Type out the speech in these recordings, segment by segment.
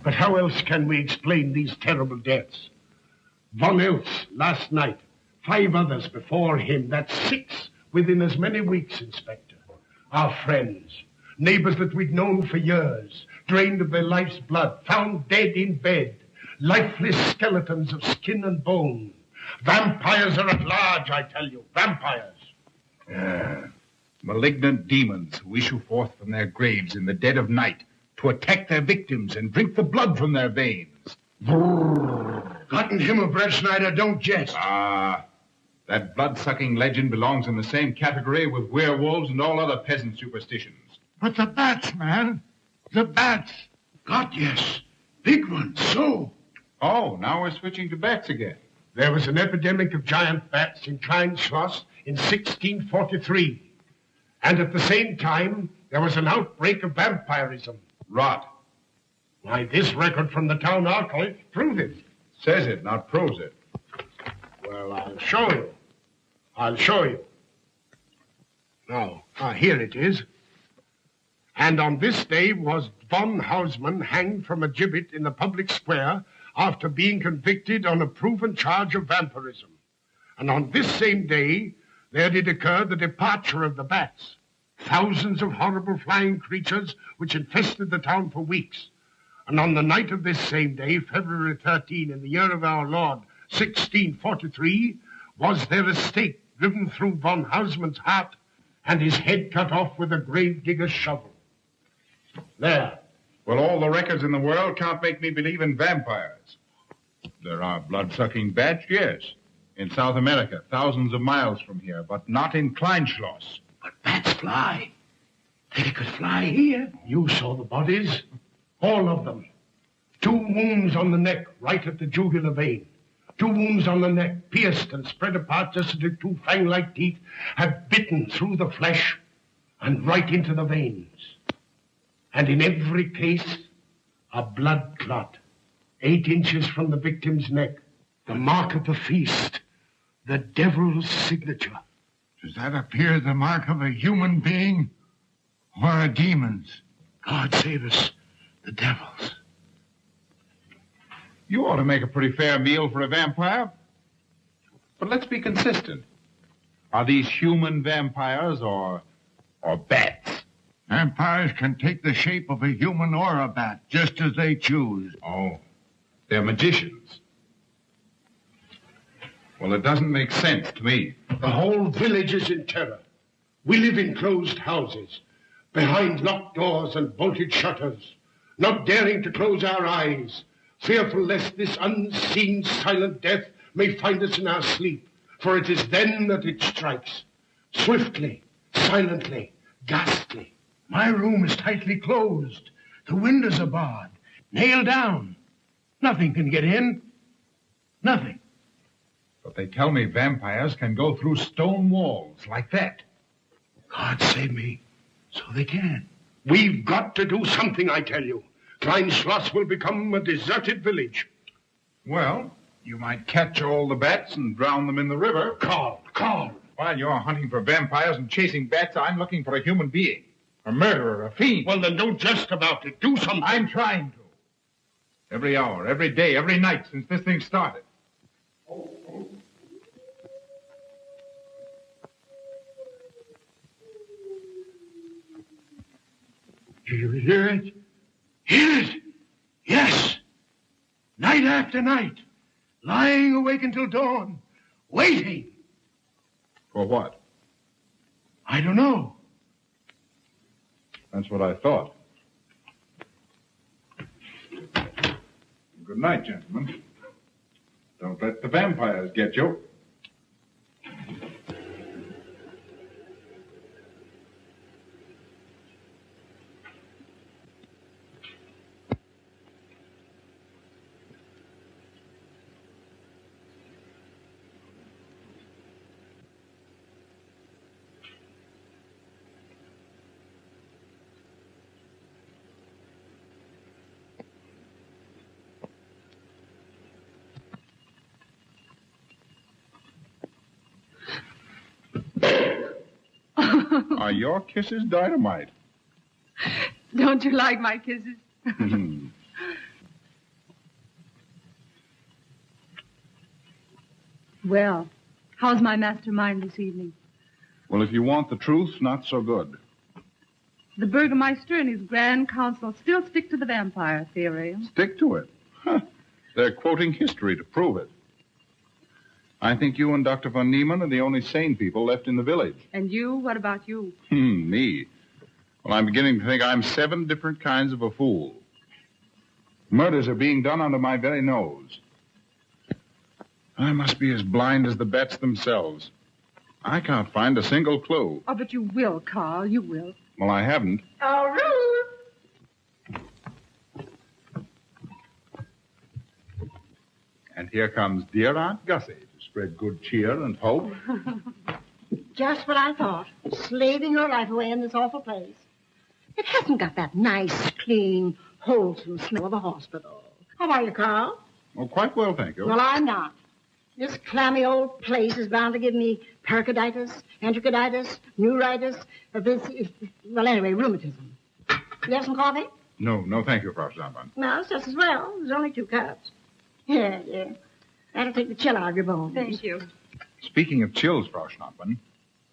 But how else can we explain these terrible deaths? Von Eltz last night, 5 others before him. That's 6 within as many weeks, Inspector. Our friends, neighbors that we'd known for years, drained of their life's blood, found dead in bed, lifeless skeletons of skin and bone. Vampires are at large, I tell you, vampires. Malignant demons who issue forth from their graves in the dead of night to attack their victims and drink the blood from their veins. Gotten him of Brad Schneider, don't jest. That blood-sucking legend belongs in the same category with werewolves and all other peasant superstitions. But the bats, man. The bats. God, yes. Big ones, so. Oh, now we're switching to bats again. There was an epidemic of giant bats in Klineschloss in 1643. And at the same time, there was an outbreak of vampirism. Rot. Why, this record from the town archive proves it. Says it, not proves it. Well, I'll show you. I'll show you. Now, here it is. And on this day was von Hausmann hanged from a gibbet in the public square after being convicted on a proven charge of vampirism. And on this same day, there did occur the departure of the bats. Thousands of horrible flying creatures which infested the town for weeks. And on the night of this same day, February 13, in the year of our Lord, 1643, was there a stake driven through von Hausmann's heart and his head cut off with a grave digger's shovel. There. Well, all the records in the world can't make me believe in vampires. There are blood-sucking bats, yes. In South America, thousands of miles from here, but not in Klineschloss. But bats fly. They could fly here. You saw the bodies. All of them. 2 wounds on the neck, right at the jugular vein. 2 wounds on the neck, pierced and spread apart just as if 2 fang-like teeth had bitten through the flesh and right into the veins. And in every case, a blood clot, 8 inches from the victim's neck. The mark of the feast, the devil's signature. Does that appear the mark of a human being or a demon's? God save us, the devil's. You ought to make a pretty fair meal for a vampire. But let's be consistent. Are these human vampires or bats? Vampires can take the shape of a human or a bat, just as they choose. Oh, they're magicians. Well, it doesn't make sense to me. The whole village is in terror. We live in closed houses, behind locked doors and bolted shutters, not daring to close our eyes, fearful lest this unseen silent death may find us in our sleep, for it is then that it strikes, swiftly, silently, ghastly. My room is tightly closed. The windows are barred, nailed down. Nothing can get in. Nothing. But they tell me vampires can go through stone walls like that. God save me. So they can. We've got to do something, I tell you. Klineschloss will become a deserted village. Well, you might catch all the bats and drown them in the river. Carl. While you're hunting for vampires and chasing bats, I'm looking for a human being. A murderer, a fiend. Well, then don't jest about it. Do something. I'm trying to. Every hour, every day, every night since this thing started. Do you hear it? Hear it? Yes. Night after night. Lying awake until dawn. Waiting. For what? I don't know. That's what I thought. Good night, gentlemen. Don't let the vampires get you. Are your kisses dynamite? Don't you like my kisses? Well, how's my mastermind this evening? Well, if you want the truth, not so good. The Burgermeister and his Grand Council still stick to the vampire theory. Stick to it? Huh. They're quoting history to prove it. I think you and Dr. von Niemann are the only sane people left in the village. And you? What about you? Me? Well, I'm beginning to think I'm 7 different kinds of a fool. Murders are being done under my very nose. I must be as blind as the bats themselves. I can't find a single clue. Oh, but you will, Carl. You will. Well, I haven't. Oh, Ruth! And here comes dear Aunt Gussie to spread good cheer and hope. Just what I thought. Slaving your life away in this awful place. It hasn't got that nice, clean, wholesome smell of a hospital. How are you, Carl? Oh, quite well, thank you. Well, I'm not. This clammy old place is bound to give me pericarditis, enterocolitis, neuritis, well, anyway, rheumatism. You have some coffee? No, thank you, Frau Steinmann. No, it's just as well. There's only 2 cups. Yeah. That'll take the chill out of your bones. Thank you. Speaking of chills, Frau Schnappmann,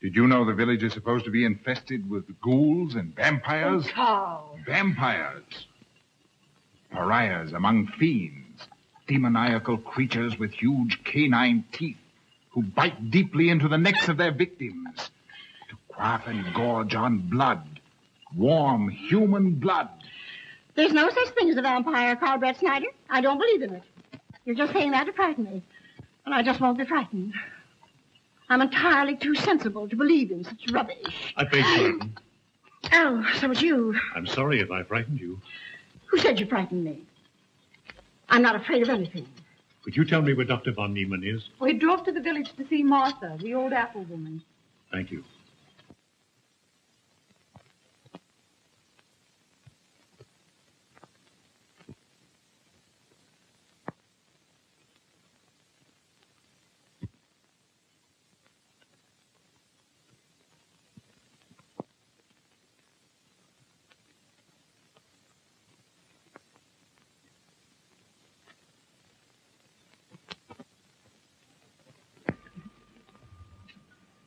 did you know the village is supposed to be infested with ghouls and vampires? Oh, Carl. Vampires. Pariahs among fiends. Demoniacal creatures with huge canine teeth who bite deeply into the necks of their victims to quaff and gorge on blood. Warm human blood. There's no such thing as a vampire, Carl Brett Snyder. I don't believe in it. You're just saying that to frighten me. And I just won't be frightened. I'm entirely too sensible to believe in such rubbish. I beg pardon. Oh, so it's you. I'm sorry if I frightened you. Who said you frightened me? I'm not afraid of anything. Could you tell me where Dr. von Niemann is? We drove to the village to see Martha, the old apple woman. Thank you.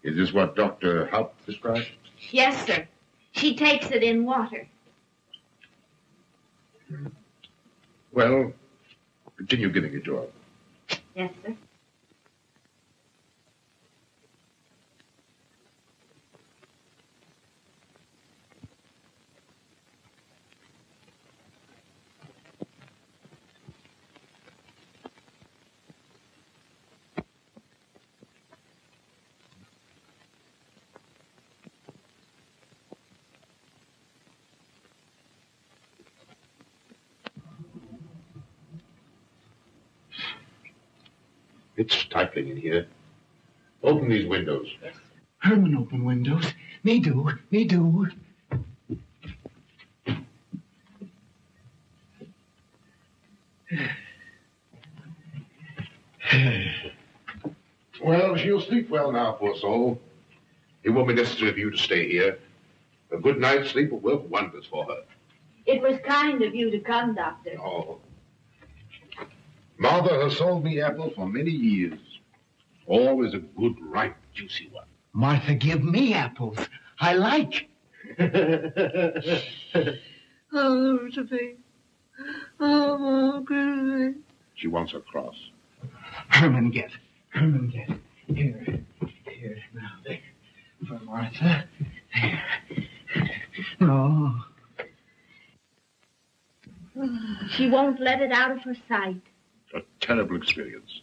Is this what Dr. Haupt described? Yes, sir. She takes it in water. Well, continue giving it to her. Yes, sir. It's stifling in here. Open these windows. Herman open windows. Me do. Well, she'll sleep well now, poor soul. It won't be necessary for you to stay here. A good night's sleep will work wonders for her. It was kind of you to come, Doctor. Oh. Mother has sold me apples for many years. Always a good, ripe, juicy one. Martha, give me apples. I like. Oh, Josephine. Oh, Margaret. She wants her cross. Herman, get. Here. Now, there. For Martha. There. No. She won't let it out of her sight. A terrible experience.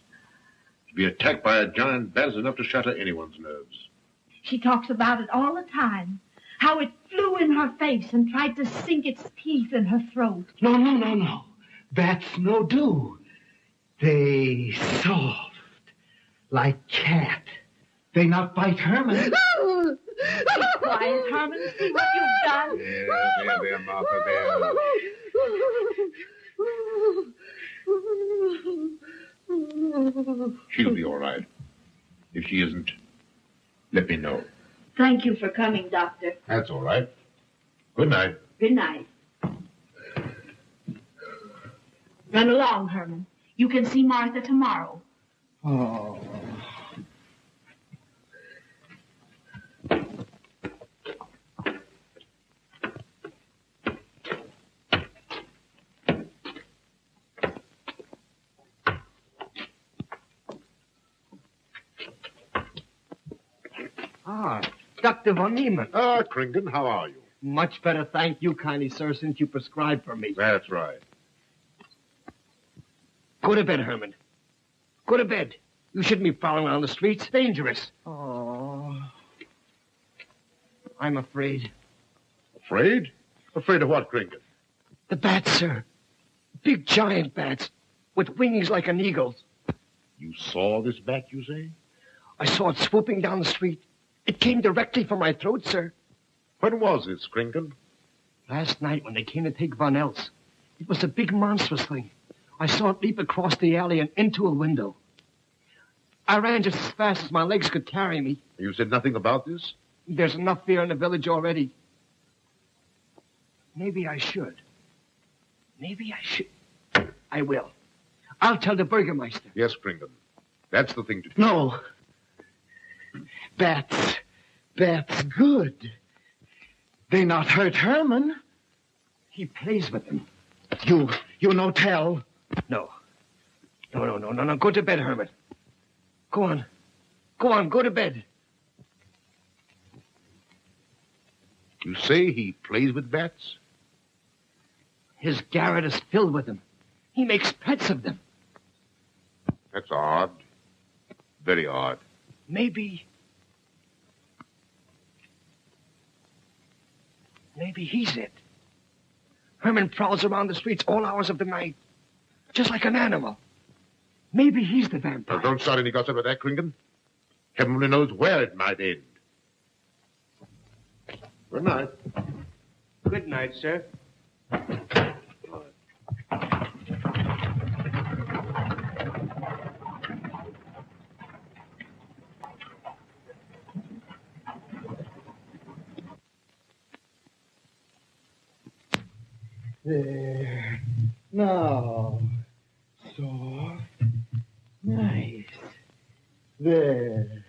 To be attacked by a giant bat is enough to shatter anyone's nerves. She talks about it all the time. How it flew in her face and tried to sink its teeth in her throat. No. Bats no do. They soft, like cat. They not bite Herman. Be quiet, Herman. See what you've done. There, Martha, there. She'll be all right. If she isn't, let me know. Thank you for coming, Doctor. That's all right. Good night. Good night. Run along, Herman. You can see Martha tomorrow. Oh. Ah, Dr. von Niemann. Ah, Kringen, how are you? Much better, thank you kindly, sir, since you prescribed for me. That's right. Go to bed, Herman. Go to bed. You shouldn't be prowling around the streets. Dangerous. Oh. I'm afraid. Afraid? Afraid of what, Kringen? The bats, sir. Big giant bats with wings like an eagle's. You saw this bat, you say? I saw it swooping down the street. It came directly for my throat, sir. When was this, Kringen? Last night when they came to take Von Eltz. It was a big monstrous thing. I saw it leap across the alley and into a window. I ran just as fast as my legs could carry me. You said nothing about this? There's enough fear in the village already. Maybe I should. I will. I'll tell the Burgermeister. Yes, Kringen. That's the thing to do. No. Bats good. They not hurt Herman. He plays with them. You no tell. No. No. Go to bed, Herman. Go on, go to bed. You say he plays with bats? His garret is filled with them. He makes pets of them. That's odd. Very odd. Maybe he's it. Herman prowls around the streets all hours of the night, just like an animal. Maybe he's the vampire. Now, don't start any gossip about that, Kringen. Heaven only knows where it might end. Good night. Good night, sir. There. Now. Soft. Nice. There.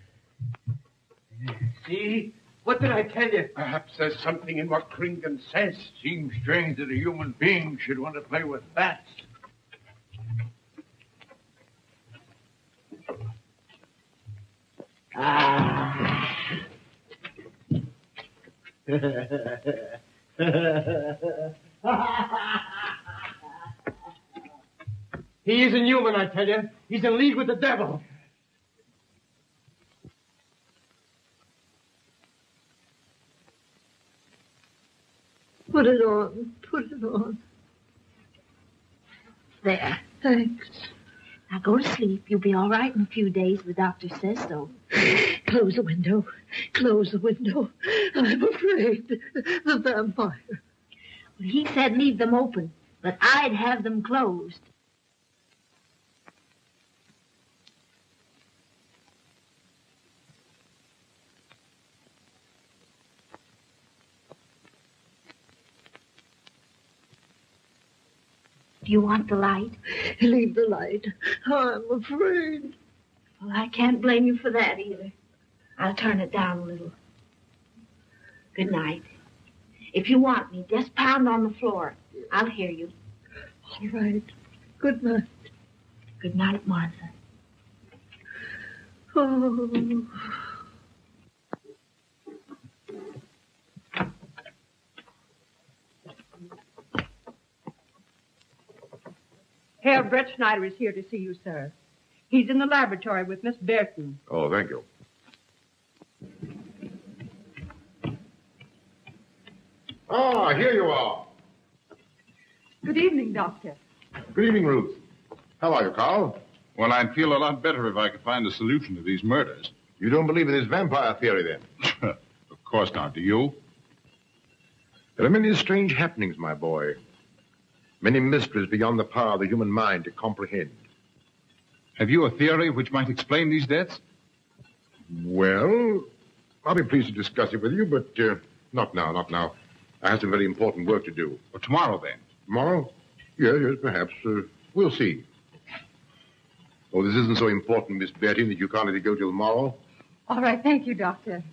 See? What did I tell you? Perhaps there's something in what Kringen says. Seems strange that a human being should want to play with bats. He isn't human, I tell you. He's in league with the devil. Put it on. There. Thanks. Now go to sleep. You'll be all right in a few days. The doctor says so. Close the window. I'm afraid. The vampire. Well, he said leave them open, but I'd have them closed. Do you want the light? Leave the light. I'm afraid. Well, I can't blame you for that either. I'll turn it down a little. Good night. If you want me, just pound on the floor. I'll hear you. All right. Good night. Good night, Martha. Oh. Herr Brett Schneider is here to see you, sir. He's in the laboratory with Miss Burton. Oh, thank you. Ah, here you are. Good evening, Doctor. Good evening, Ruth. How are you, Carl? Well, I'd feel a lot better if I could find a solution to these murders. You don't believe in this vampire theory, then? Of course not. Do you? There are many strange happenings, my boy. Many mysteries beyond the power of the human mind to comprehend. Have you a theory which might explain these deaths? Well, I'll be pleased to discuss it with you, but not now, not now. I have some very important work to do. Well, tomorrow, then. Tomorrow? Yes, perhaps. We'll see. Oh, this isn't so important, Miss Betty, that you can't let it go till tomorrow. All right, thank you, Doctor.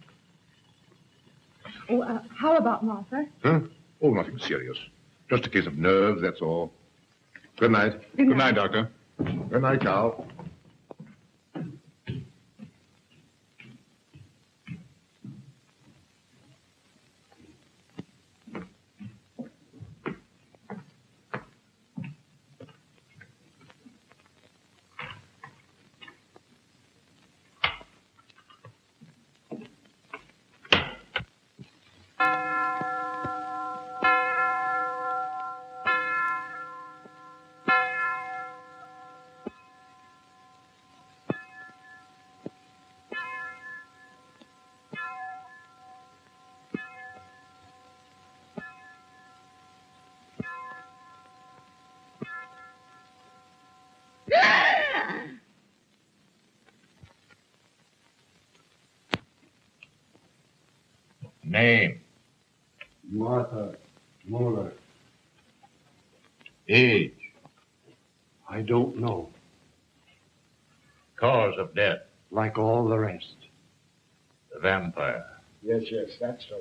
Oh, how about Martha? Huh? Oh, nothing serious. Just a case of nerves, that's all. Good night. Good night, Doctor. Good night, Carl. Name. Martha Muller. Age. I don't know. Cause of death. Like all the rest. The vampire. Yes, that's so.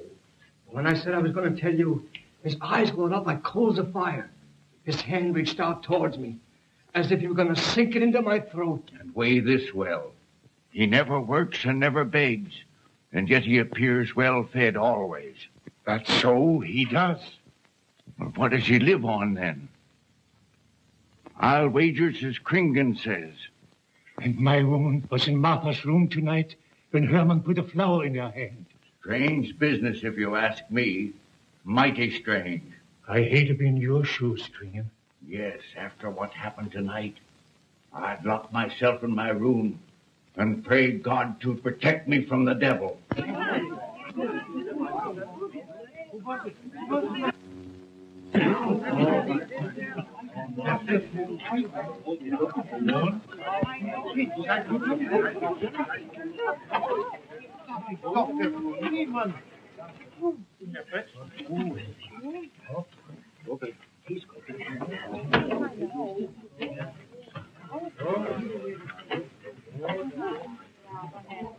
When I said I was going to tell you, his eyes glowed up like coals of fire. His hand reached out towards me, as if he were going to sink it into my throat. And weigh this well. He never works and never begs, and yet he appears well-fed always. That's so, he does. Well, what does he live on, then? I'll wager it's as Kringen says. And my woman was in Martha's room tonight when Herman put a flower in her hand. Strange business, if you ask me. Mighty strange. I hate to be in your shoes, Kringen. Yes, after what happened tonight, I'd lock myself in my room and pray God to protect me from the devil.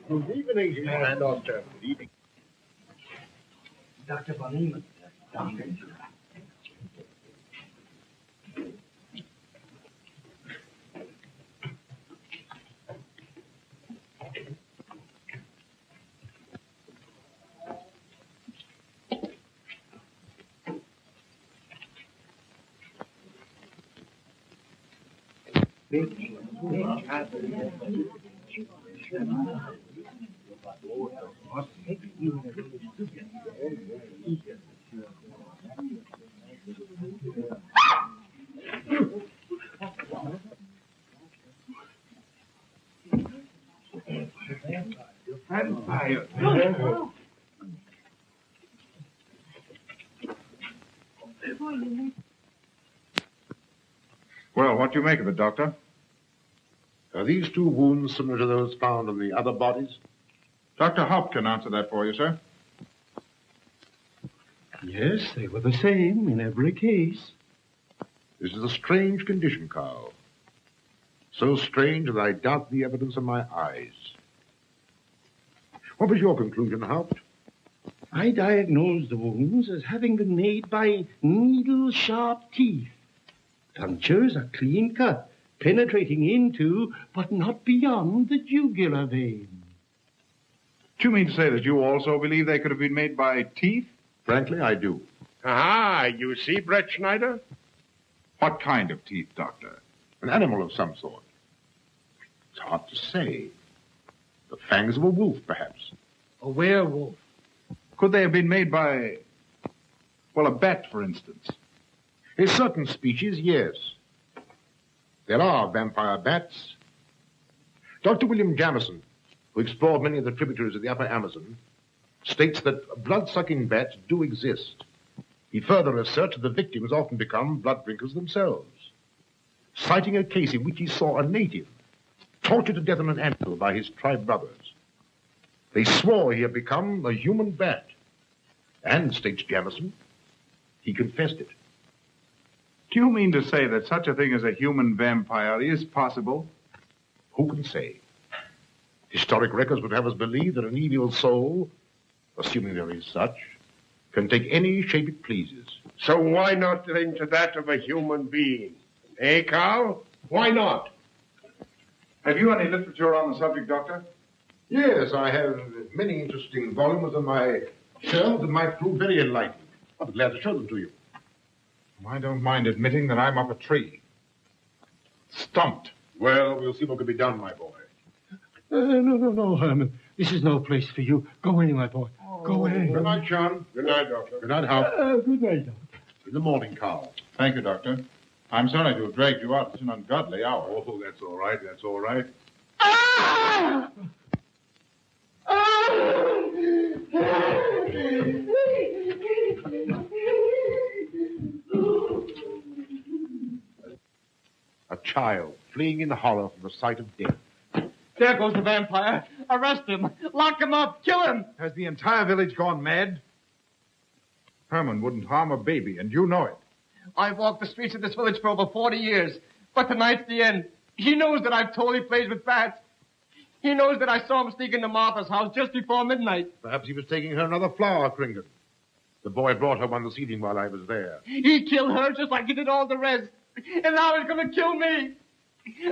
Good evening, Doctor. Good evening. Dr. Von Niemann. Doctor. Vampire. Well, what do you make of it, Doctor? Are these two wounds similar to those found on the other bodies? Dr. Haupt can answer that for you, sir. Yes, they were the same in every case. This is a strange condition, Carl. So strange that I doubt the evidence of my eyes. What was your conclusion, Haupt? I diagnosed the wounds as having been made by needle-sharp teeth. Punctures are clean cut, penetrating into, but not beyond, the jugular vein. Do you mean to say that you also believe they could have been made by teeth? Frankly, I do. Ah, you see, Brett Schneider? What kind of teeth, Doctor? An animal of some sort. It's hard to say. The fangs of a wolf, perhaps. A werewolf. Could they have been made by, well, a bat, for instance? In certain species, yes. There are vampire bats. Dr. William Jamison, who explored many of the tributaries of the upper Amazon, states that blood-sucking bats do exist. He further asserts that the victims often become blood drinkers themselves, citing a case in which he saw a native tortured to death on an anthill by his tribe brothers. They swore he had become a human bat, and, states Jamison, he confessed it. Do you mean to say that such a thing as a human vampire is possible? Who can say? Historic records would have us believe that an evil soul, assuming there is such, can take any shape it pleases. So why not into that of a human being? Eh, Carl? Why not? Have you any literature on the subject, Doctor? Yes, I have many interesting volumes on my shelves that might prove very enlightening. I'll be glad to show them to you. I don't mind admitting that I'm up a tree. Stumped. Well, we'll see what can be done, my boy. No, Herman. This is no place for you. Go away, my boy. Go away. Good night, John. Good night, Doctor. Good night, Hal. Good night, Doctor. In the morning, Carl. Thank you, Doctor. I'm sorry to have dragged you out at an ungodly hour. Oh, that's all right. That's all right. Ah! A child fleeing in horror from the sight of death. There goes the vampire. Arrest him. Lock him up. Kill him. Has the entire village gone mad? Herman wouldn't harm a baby, and you know it. I've walked the streets of this village for over 40 years. But tonight's the end. He knows that I've told he plays with bats. He knows that I saw him sneak into Martha's house just before midnight. Perhaps he was taking her another flower, Kringan. The boy brought her one this evening while I was there. He killed her just like he did all the rest. And now he's going to kill me.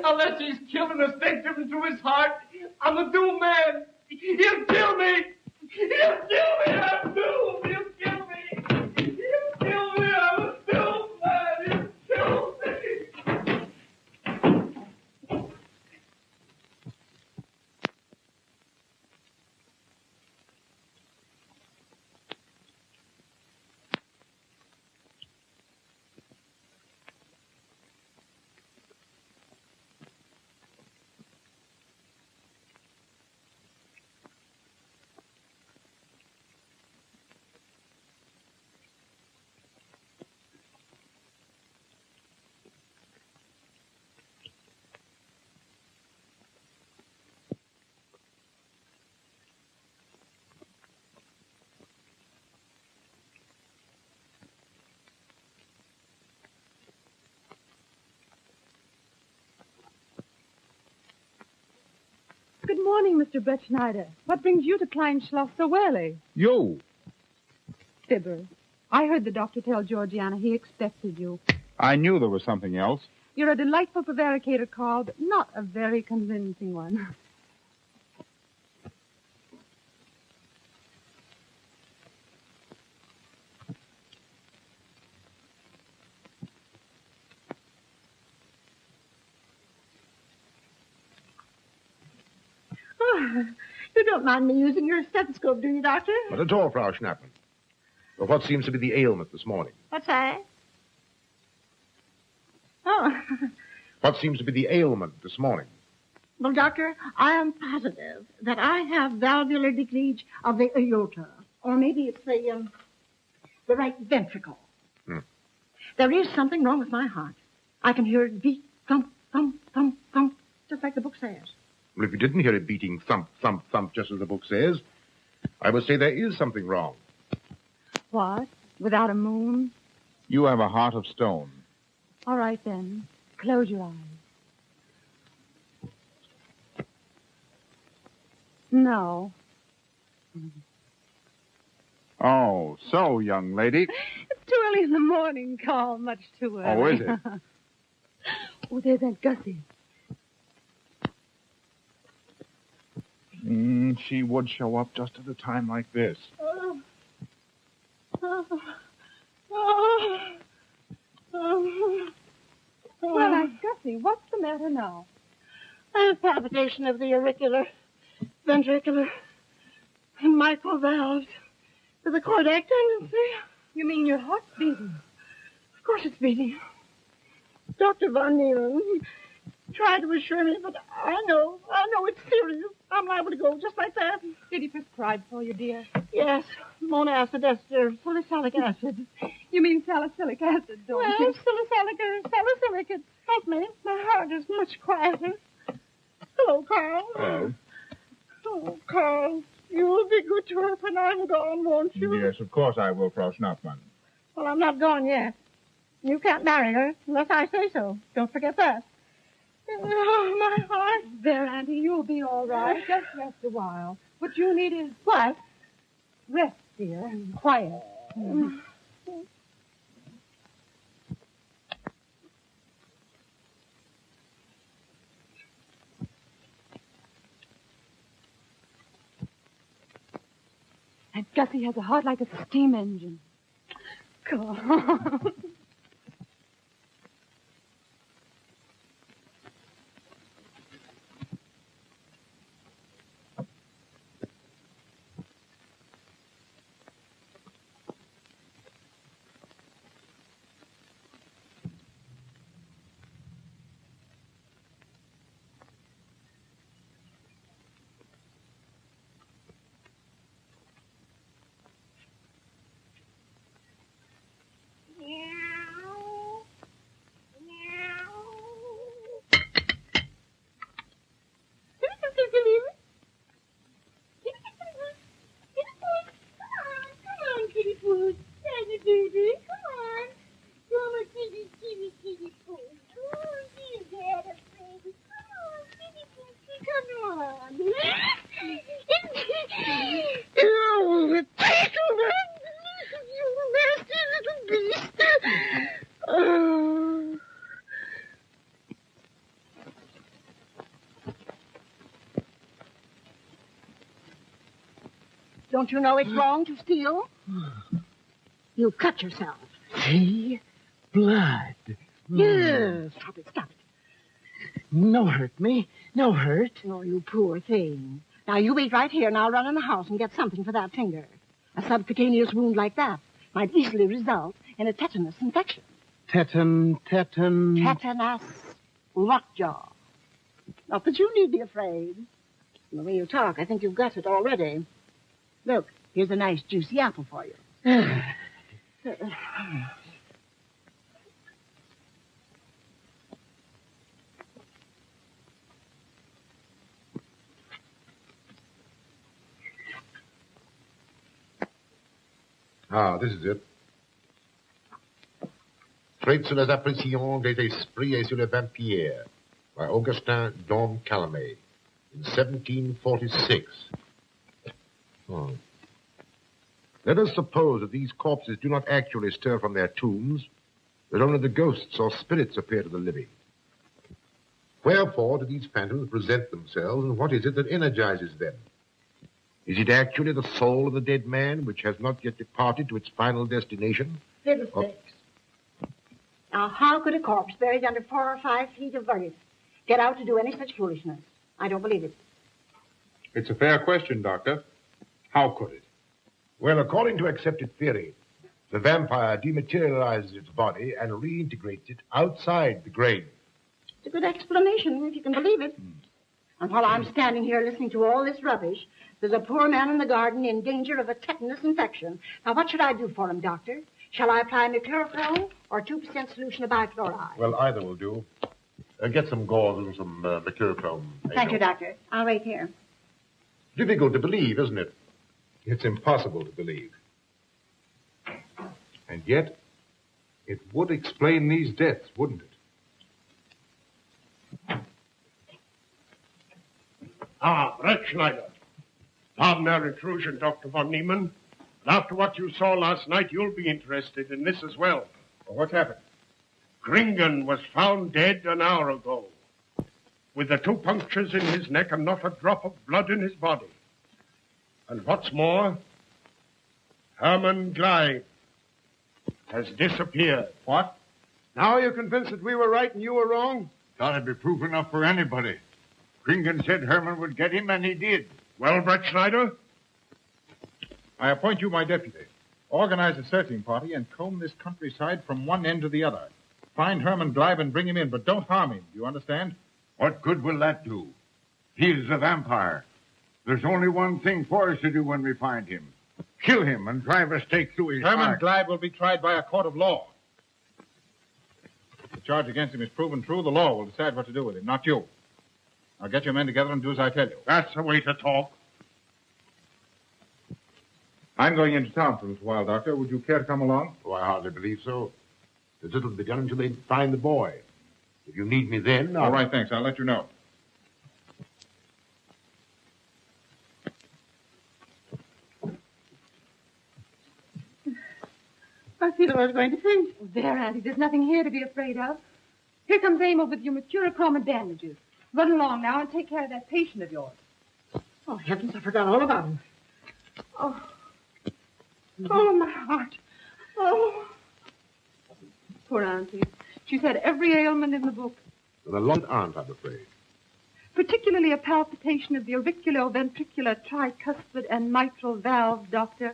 Unless he's killed an estate driven through his heart, I'm a doomed man. He'll kill me. He'll kill me. I'm doomed. He'll kill me. He'll kill me. I'm a doomed man. He'll kill me. Good morning, Mr. Brett Schneider. What brings you to Klineschloss so early? You. Fibber, I heard the doctor tell Georgiana he expected you. I knew there was something else. You're a delightful prevaricator, Carl, but not a very convincing one. You don't mind me using your stethoscope, do you, Doctor? Not at all, Frau Schnappen. But what seems to be the ailment this morning? What's that? Oh. What seems to be the ailment this morning? Well, Doctor, I am positive that I have valvular leakage of the aorta. Or maybe it's the right ventricle. There is something wrong with my heart. I can hear it beat, thump, thump, thump, thump, just like the book says. Well, if you didn't hear it beating thump, thump, thump, just as the book says, I would say there is something wrong. What? Without a moon? You have a heart of stone. All right, then. Close your eyes. No. Oh, so, young lady. It's too early in the morning, Carl. Much too early. Oh, is it? Oh, there's Aunt Gussie. She would show up just at a time like this. Well, Aunt Gussie, Gussie, what's the matter now? I have palpitation of the auricular, ventricular, and mitral valves with a cardiac tendency. You mean your heart's beating? Of course it's beating. Dr. Von Neumann tried to assure me, but I know it's serious. I'm liable to go just like that. Did he prescribe for you, dear? Yes, monacid ester, salicylic acid. You mean salicylic acid, don't Well, you? salicylic, it helped me. My heart is much quieter. Hello, Carl. Hello. Oh, Carl, you'll be good to her when I'm gone, won't you? Yes, of course I will, Frau Schnappmann. Well, I'm not gone yet. You can't marry her unless I say so. Don't forget that. Oh, my heart. There, Auntie, you'll be all right. Just rest a while. What you need is What? rest, dear, and quiet. And Gussie has a heart like a steam engine. Carl. Don't you know it's wrong to steal? You cut yourself. See? Blood. Yes. Stop it. No hurt me. No hurt. Oh, you poor thing. Now, you wait right here, and I'll run in the house and get something for that finger. A subcutaneous wound like that might easily result in a tetanus infection. Tetanus. Tetanus lockjaw. Not that you need be afraid. From the way you talk, I think you've got it already. Look, here's a nice juicy apple for you. Ah, this is it. Traits sur les apparitions des esprits et sur les vampires by Augustin Dom Calame in 1746. Oh. Let us suppose that these corpses do not actually stir from their tombs, that only the ghosts or spirits appear to the living. Wherefore do these phantoms present themselves, and what is it that energizes them? Is it actually the soul of the dead man, which has not yet departed to its final destination? Fiddlesticks. Now, how could a corpse buried under 4 or 5 feet of earth get out to do any such foolishness? I don't believe it. It's a fair question, Doctor. How could it? Well, according to accepted theory, the vampire dematerializes its body and reintegrates it outside the grave. It's a good explanation, if you can believe it. And while I'm standing here listening to all this rubbish, there's a poor man in the garden in danger of a tetanus infection. Now, what should I do for him, Doctor? Shall I apply mercurochrome or 2% solution of bichloride? Well, either will do. Get some gauze and some mercurochrome. Thank you, Doctor. I'll wait here. Difficult to believe, isn't it? It's impossible to believe. And yet, it would explain these deaths, wouldn't it? Ah, Brettschneider. Pardon our intrusion, Dr. von Neumann. But after what you saw last night, you'll be interested in this as well. Well, what's happened? Gringen was found dead an hour ago, with the 2 punctures in his neck and not a drop of blood in his body. And what's more, Hermann Gleib has disappeared. What? Now are you convinced that we were right and you were wrong? Thought it'd be proof enough for anybody. Kringen said Herman would get him, and he did. Well, Brett Schneider? I appoint you my deputy. Organize a searching party and comb this countryside from one end to the other. Find Herman Gleib and bring him in, but don't harm him. Do you understand? What good will that do? He's a vampire. There's only one thing for us to do when we find him. Kill him and drive a stake through his Herman heart. Gleib will be tried by a court of law. If the charge against him is proven true, the law will decide what to do with him, not you. Now get your men together and do as I tell you. That's the way to talk. I'm going into town for a little while, Doctor. Would you care to come along? Oh, I hardly believe so. There's little to be done until they find the boy. If you need me then, All right, thanks. I'll let you know. I feel I was going to faint. Oh, there, Auntie, there's nothing here to be afraid of. Here comes Emil with your mercurochrome and bandages. Run along now and take care of that patient of yours. Oh, heavens, I forgot all about him. Oh. Oh, my heart. Oh. Poor Auntie. She's had every ailment in the book. The long aunt, I'm afraid. Particularly a palpitation of the auriculoventricular, tricuspid, and mitral valve, Doctor.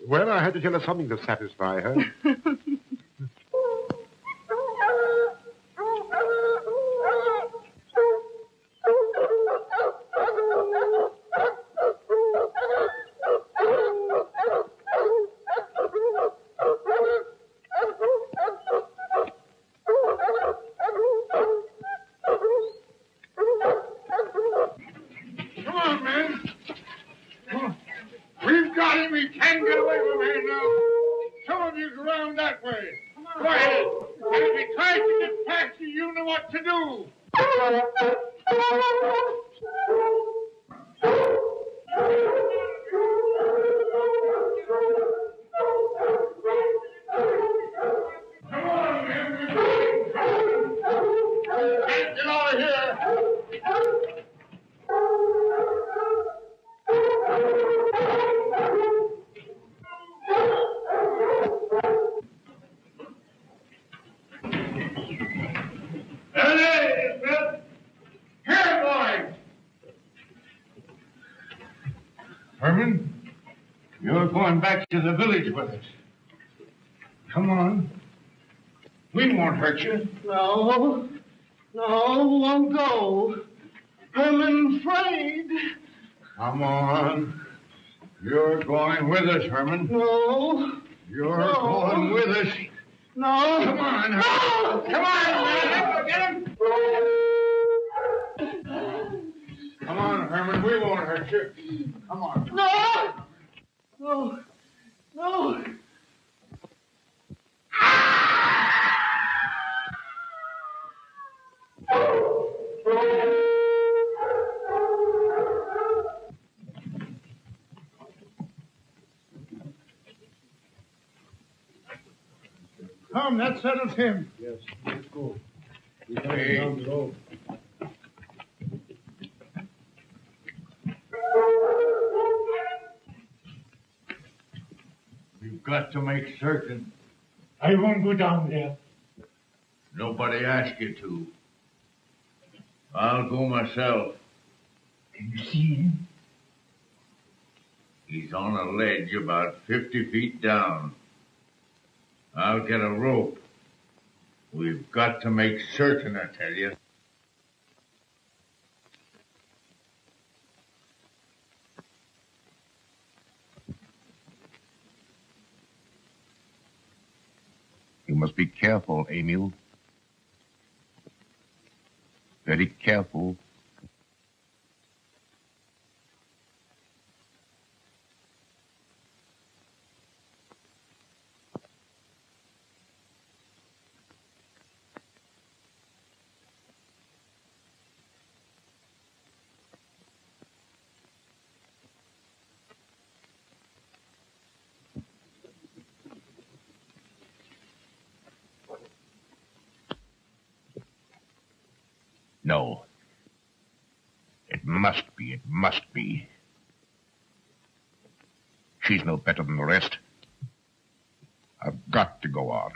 Well, I had to tell her something to satisfy her. Come on, man. Come on. We've got him. We can't get away from here now. Some of you go around that way. Go ahead. And if he tries to get past you, you know what to do. Come on, man. Can't get out of here. There it is, Bill. Here, boy. Herman, you're going back to the village with us. Come on. We won't hurt you. No, won't go. I'm afraid. Come on. You're going with us, Herman. No, You're going with us. no. Come on, Herman. Come on, man. Get him. Come on, Herman. We won't hurt you. Come on. No. Come, that settles him. Yes, let's go. We Hey. down the road. We've got to make certain. I won't go down there. Nobody asked you to. I'll go myself. Can you see him? He's on a ledge about 50 feet down. I'll get a rope. We've got to make certain, I tell you. You must be careful, Emil. Very careful. No. It must be. She's no better than the rest. I've got to go on.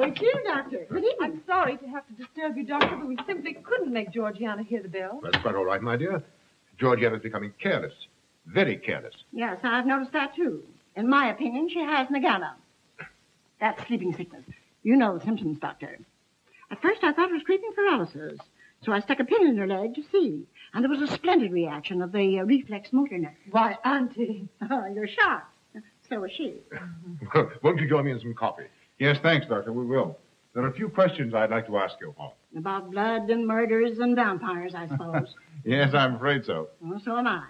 it's you, Doctor. Good evening. I'm sorry to have to disturb you, Doctor, but we simply couldn't make Georgiana hear the bell. That's quite all right, my dear. Georgiana's becoming careless. Very careless. Yes, I've noticed that, too. In my opinion, she has Nagana. That's sleeping sickness. You know the symptoms, Doctor. At first, I thought it was creeping paralysis, so I stuck a pin in her leg to see. And there was a splendid reaction of the reflex motor nerve. Why, Auntie. Oh, you're shocked. So was she. Won't you join me in some coffee? Yes, thanks, Doctor. We will. There are a few questions I'd like to ask you. About blood and murders and vampires, I suppose. Yes, I'm afraid so. Well, so am I.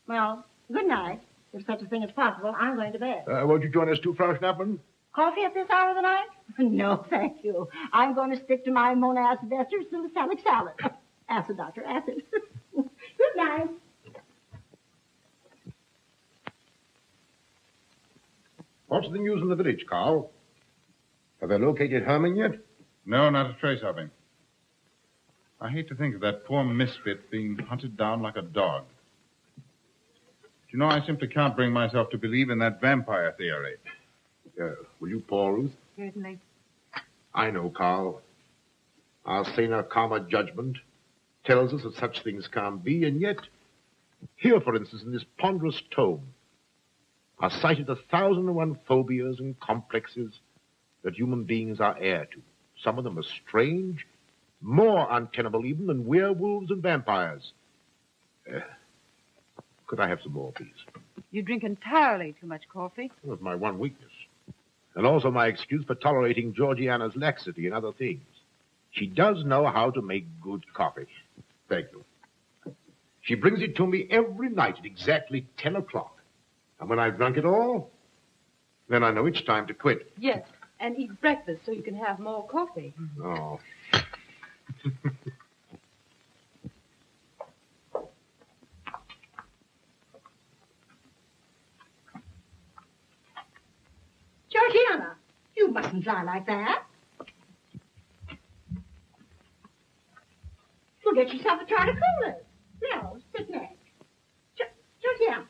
Well, good night. If such a thing is possible, I'm going to bed. Won't you join us too, Frau Schnappmann? Coffee at this hour of the night? No, thank you. I'm going to stick to my monastic salicylic salad. Acid, Doctor, acid. Good night. What's the news in the village, Carl? Have they located Herman yet? No, not a trace of him. I hate to think of that poor misfit being hunted down like a dog. You know, I simply can't bring myself to believe in that vampire theory. Will you pour, Ruth? Certainly. I know, Carl. Our saner, calmer judgment tells us that such things can't be, and yet, here, for instance, in this ponderous tome, are cited 1,001 phobias and complexes that human beings are heir to. Some of them are strange, more untenable even than werewolves and vampires. Could I have some more, please? You drink entirely too much coffee. Well, it's my one weakness. And also my excuse for tolerating Georgiana's laxity and other things. She does know how to make good coffee. Thank you. She brings it to me every night at exactly 10 o'clock. And when I've drunk it all, then I know it's time to quit. Yes, and eat breakfast so you can have more coffee. Oh. Georgiana, you mustn't lie like that. You'll get yourself a jar to cool it. No, sit next. Georgiana.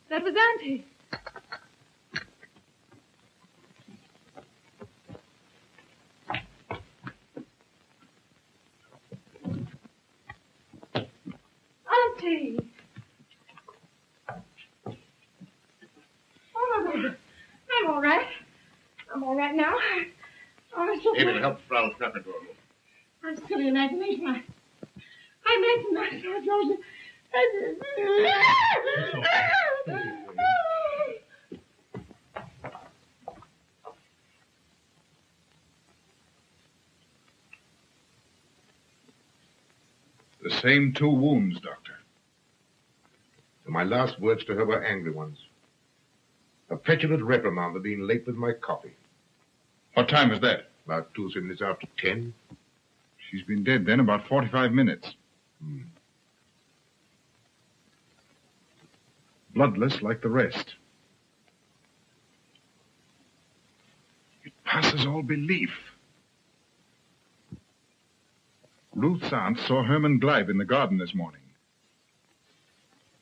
That was Auntie. Auntie. Oh, I'm all right. I'm all right now. Amy, help Frau Schnappmann. I'm silly imagination. I imagine myself, Georgia. The same 2 wounds, Doctor. My last words to her were angry ones. A petulant reprimand for being late with my coffee. What time was that? About 2 or 3 minutes after 10. She's been dead then about 45 minutes. Bloodless like the rest. It passes all belief. Ruth's aunt saw Herman Gleib in the garden this morning.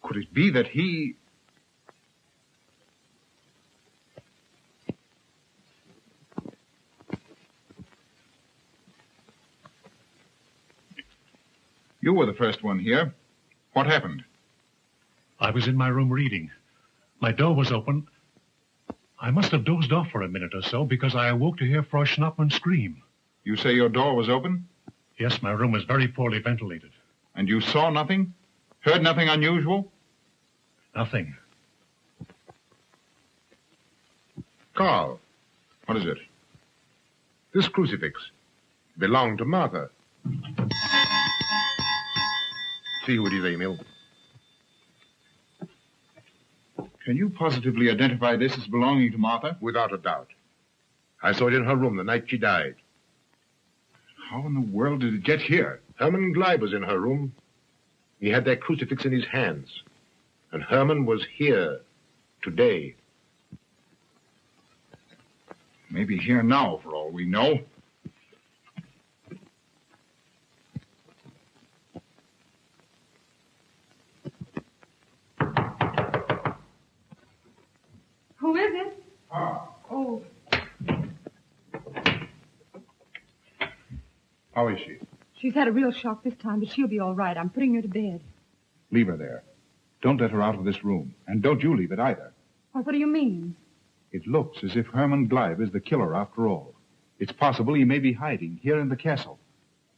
Could it be that he... You were the first one here. What happened? I was in my room reading. My door was open. I must have dozed off for a minute or so because I awoke to hear Frau Schnappmann scream. You say your door was open? Yes, my room was very poorly ventilated. And you saw nothing? Heard nothing unusual? Nothing. Carl. What is it? This crucifix belonged to Martha. See who it is, Emil. Can you positively identify this as belonging to Martha? Without a doubt. I saw it in her room the night she died. How in the world did it get here? Herman Gleib was in her room. He had that crucifix in his hands. And Herman was here today. Maybe here now, for all we know. Oh, How is she? she's had a real shock this time, but she'll be all right. I'm putting her to bed. Leave her there. Don't let her out of this room. And don't you leave it either. Well, what do you mean? It looks as if Herman Gleib is the killer after all. It's possible he may be hiding here in the castle.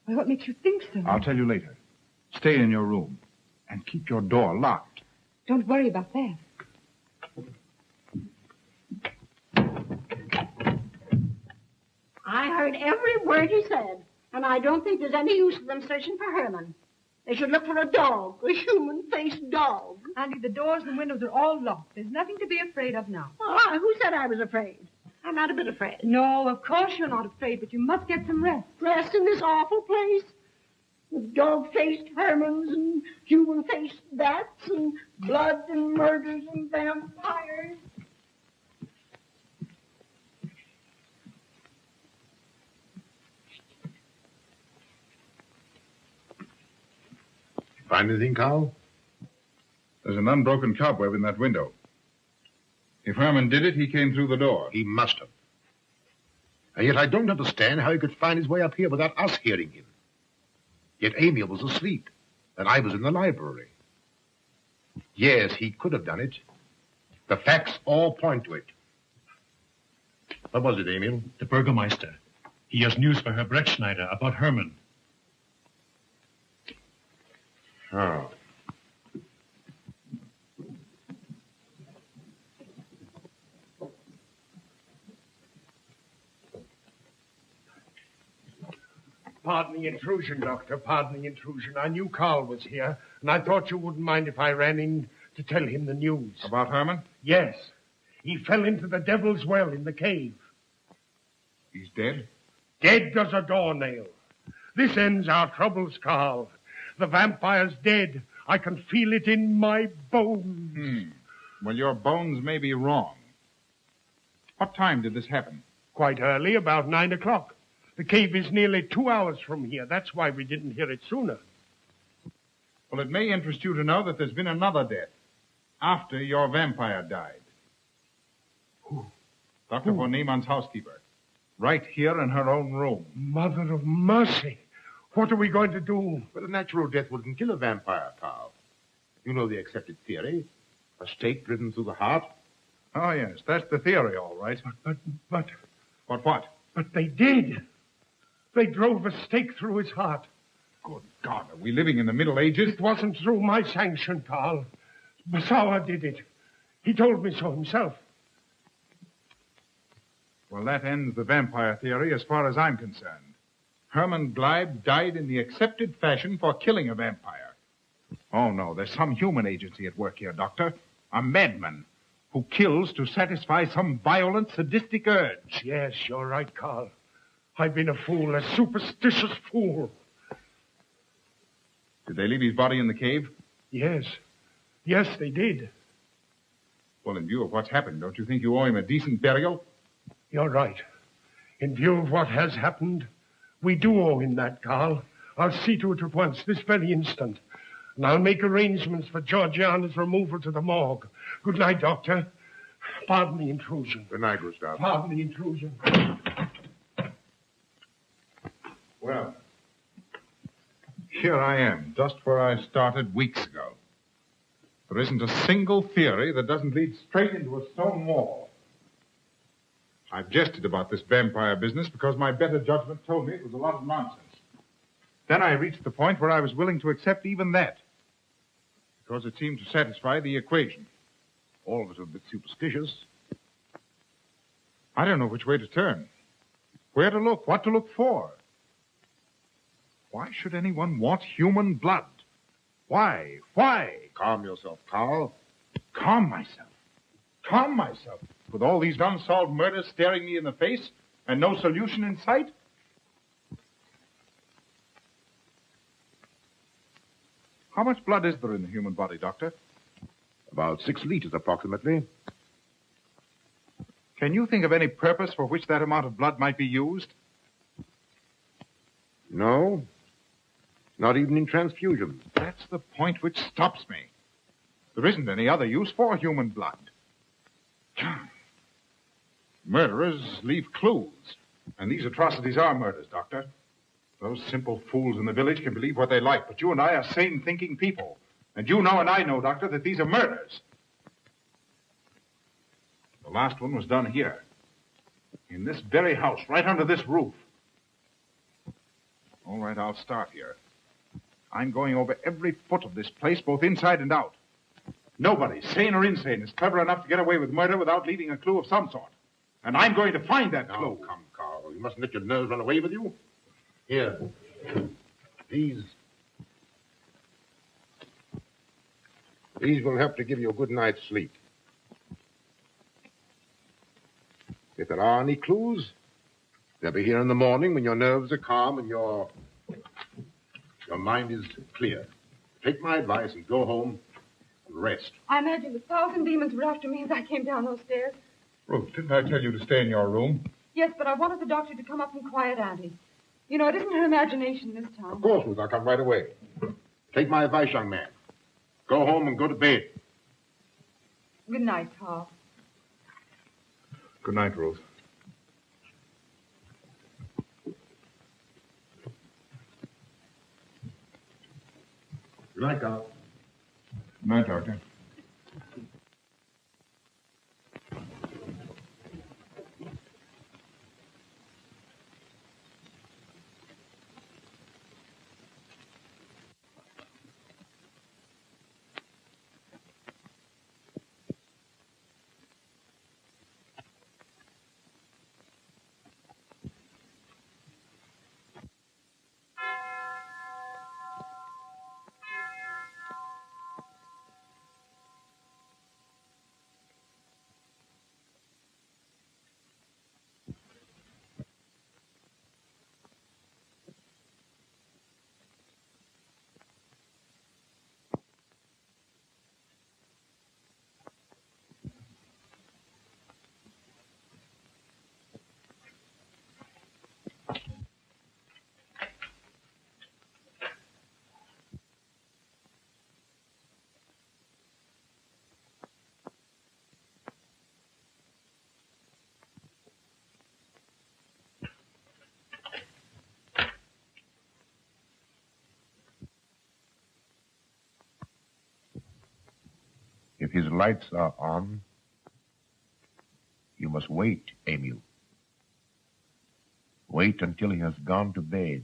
Well, what makes you think so? I'll tell you later. Stay in your room and keep your door locked. Don't worry about that. I heard every word he said, and I don't think there's any use of them searching for Herman. They should look for a dog, a human-faced dog. Andy, the doors and windows are all locked. There's nothing to be afraid of now. Well, who said I was afraid? I'm not a bit afraid. No, of course you're not afraid, but you must get some rest. Rest in this awful place? With dog-faced Hermans and human-faced bats and blood and murders and vampires. Find anything, Carl? There's an unbroken cobweb in that window. If Herman did it, he came through the door. He must have. And yet I don't understand how he could find his way up here without us hearing him. Yet Amy was asleep, and I was in the library. Yes, he could have done it. The facts all point to it. What was it, Emil? The Burgermeister. He has news for Herr Brettschneider about Herman. Oh. Pardon the intrusion, Doctor. Pardon the intrusion. I knew Carl was here, and I thought you wouldn't mind if I ran in to tell him the news. About Herman? Yes. He fell into the Devil's Well in the cave. He's dead? Dead as a doornail. This ends our troubles, Carl. The vampire's dead. I can feel it in my bones. Well, your bones may be wrong. What time did this happen? Quite early, about 9 o'clock. The cave is nearly 2 hours from here. That's why we didn't hear it sooner. Well, it may interest you to know that there's been another death after your vampire died. Who? Dr. von Niemann's housekeeper. Right here in her own room. Mother of mercy. What are we going to do? But a natural death wouldn't kill a vampire, Carl. You know the accepted theory. A stake driven through the heart. Oh, yes, that's the theory, all right. But... What? But they did. They drove a stake through his heart. Good God, are we living in the Middle Ages? It wasn't through my sanction, Carl. Basawa did it. He told me so himself. Well, that ends the vampire theory as far as I'm concerned. Herman Gleib died in the accepted fashion for killing a vampire. Oh, no, there's some human agency at work here, Doctor. A madman who kills to satisfy some violent, sadistic urge. Yes, you're right, Carl. I've been a fool, a superstitious fool. Did they leave his body in the cave? Yes. Yes, they did. Well, in view of what's happened, don't you think you owe him a decent burial? You're right. In view of what has happened, we do owe him that, Carl. I'll see to it at once, this very instant. And I'll make arrangements for Georgiana's removal to the morgue. Good night, Doctor. Pardon the intrusion. Good night, Gustav. Pardon the intrusion. Well, here I am, just where I started weeks ago. There isn't a single theory that doesn't lead straight into a stone wall. I've jested about this vampire business because my better judgment told me it was a lot of nonsense. Then I reached the point where I was willing to accept even that, because it seemed to satisfy the equation. All of it a bit superstitious. I don't know which way to turn, where to look, what to look for. Why should anyone want human blood? Why? Calm yourself, Carl. Calm myself. With all these unsolved murders staring me in the face and no solution in sight? How much blood is there in the human body, Doctor? About 6 liters, approximately. Can you think of any purpose for which that amount of blood might be used? No. Not even in transfusion. That's the point which stops me. There isn't any other use for human blood. Murderers leave clues. And these atrocities are murders, Doctor. Those simple fools in the village can believe what they like, but you and I are sane, thinking people. And you know and I know, Doctor, that these are murders. The last one was done here. In this very house, right under this roof. All right, I'll start here. I'm going over every foot of this place, both inside and out. Nobody, sane or insane, is clever enough to get away with murder without leaving a clue of some sort. And I'm going to find that clue. Oh, come, Carl. You mustn't let your nerves run away with you. Here. These will help to give you a good night's sleep. If there are any clues, they'll be here in the morning when your nerves are calm and your mind is clear. Take my advice and go home and rest. I imagine 1,000 demons were after me as I came down those stairs. Ruth, didn't I tell you to stay in your room? Yes, but I wanted the doctor to come up and quiet Auntie. You know, it isn't her imagination this time. Of course, Ruth, I'll come right away. Take my advice, young man. Go home and go to bed. Good night, Carl. Good night, Ruth. Good night, Carl. Good night, Doctor. If his lights are on, you must wait, Emil. Wait until he has gone to bed.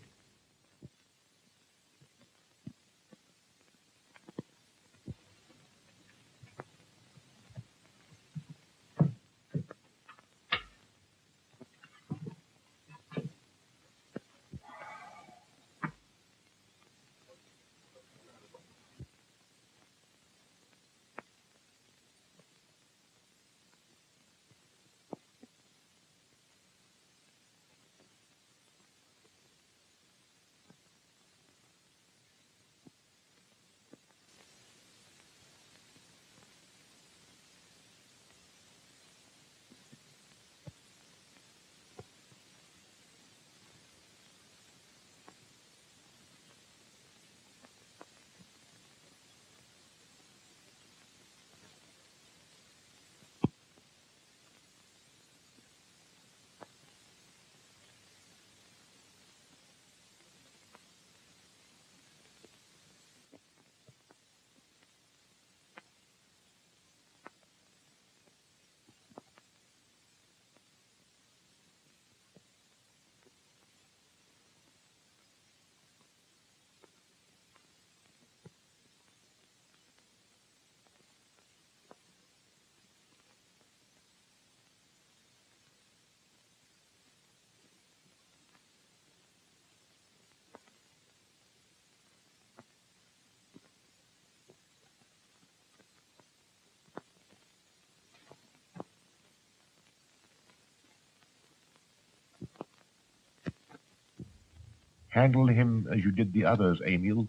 Handle him as you did the others, Emil.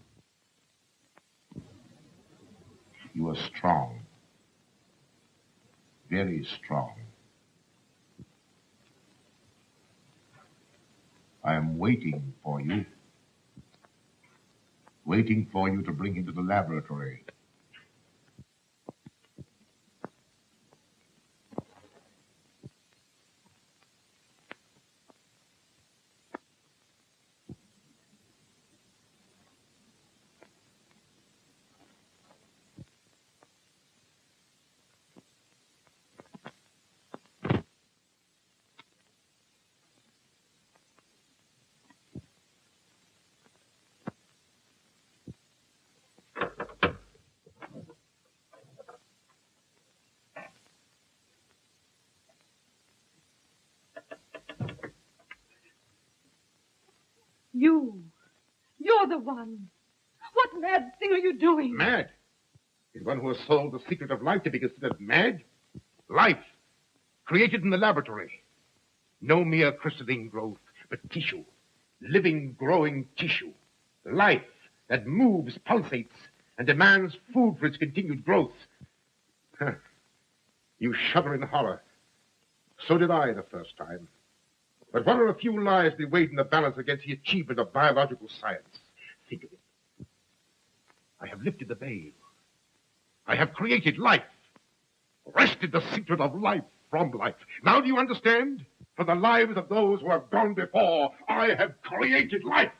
You are strong. Very strong. I am waiting for you. Waiting for you to bring him to the laboratory. You're the one. What mad thing are you doing? Mad? Is one who has solved the secret of life to be considered mad? Life, created in the laboratory. No mere crystalline growth, but tissue. Living, growing tissue. Life that moves, pulsates, and demands food for its continued growth. Huh. You shudder in horror. So did I the first time. But what are a few lives they weighed in the balance against the achievement of biological science? Think of it. I have lifted the veil. I have created life. Wrested the secret of life from life. Now do you understand? For the lives of those who have gone before, I have created life.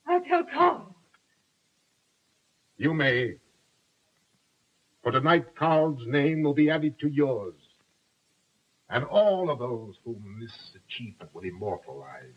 I'll tell Carl. You may. For tonight, Carl's name will be added to yours. And all of those whom this achievement will immortalize.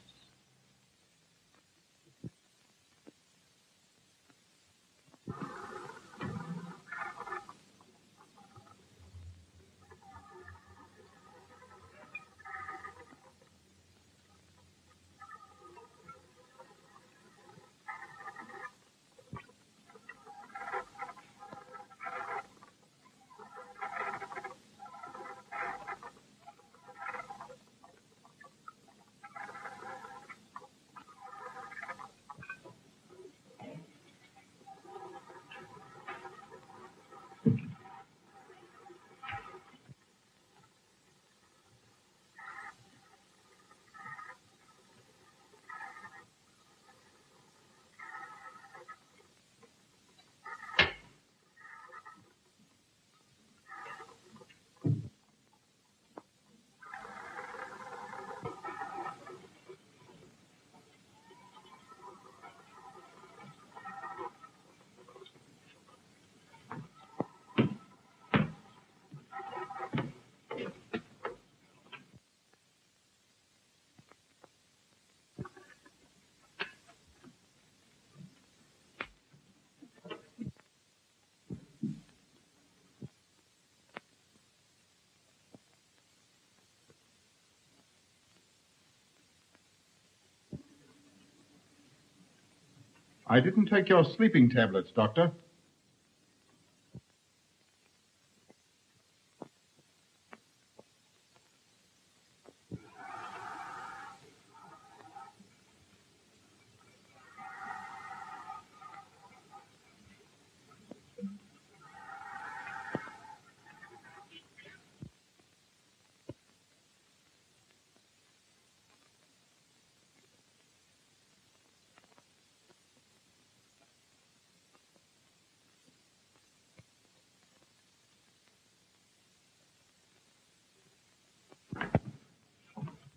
I didn't take your sleeping tablets, Doctor.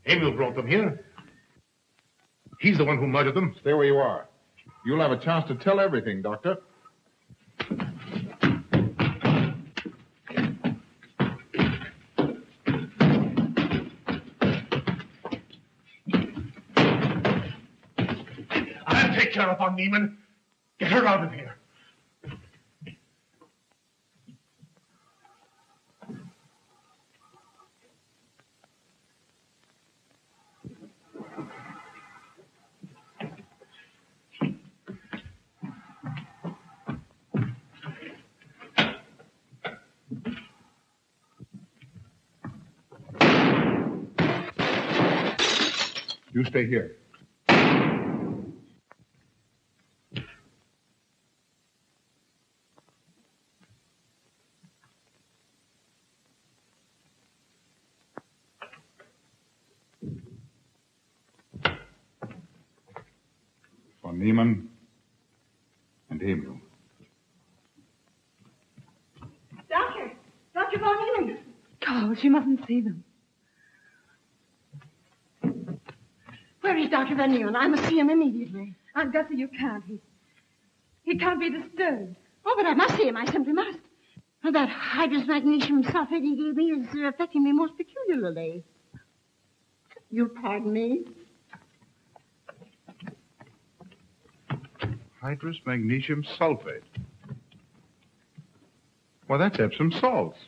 Emil brought them here. He's the one who murdered them. Stay where you are. You'll have a chance to tell everything, Doctor. I'll take care of Von Niemann. Get her out of here. You stay here. Von Niemann and Emil. Dr. Von Niemann. Carl, she mustn't see them. Where is Dr. Van Nieuwen? I must see him immediately. Aunt Gussie, you can't. He can't be disturbed. Oh, but I must see him. I simply must. That hydrous magnesium sulfate he gave me is affecting me most peculiarly. You'll pardon me? Hydrous magnesium sulfate. Well, that's Epsom salts.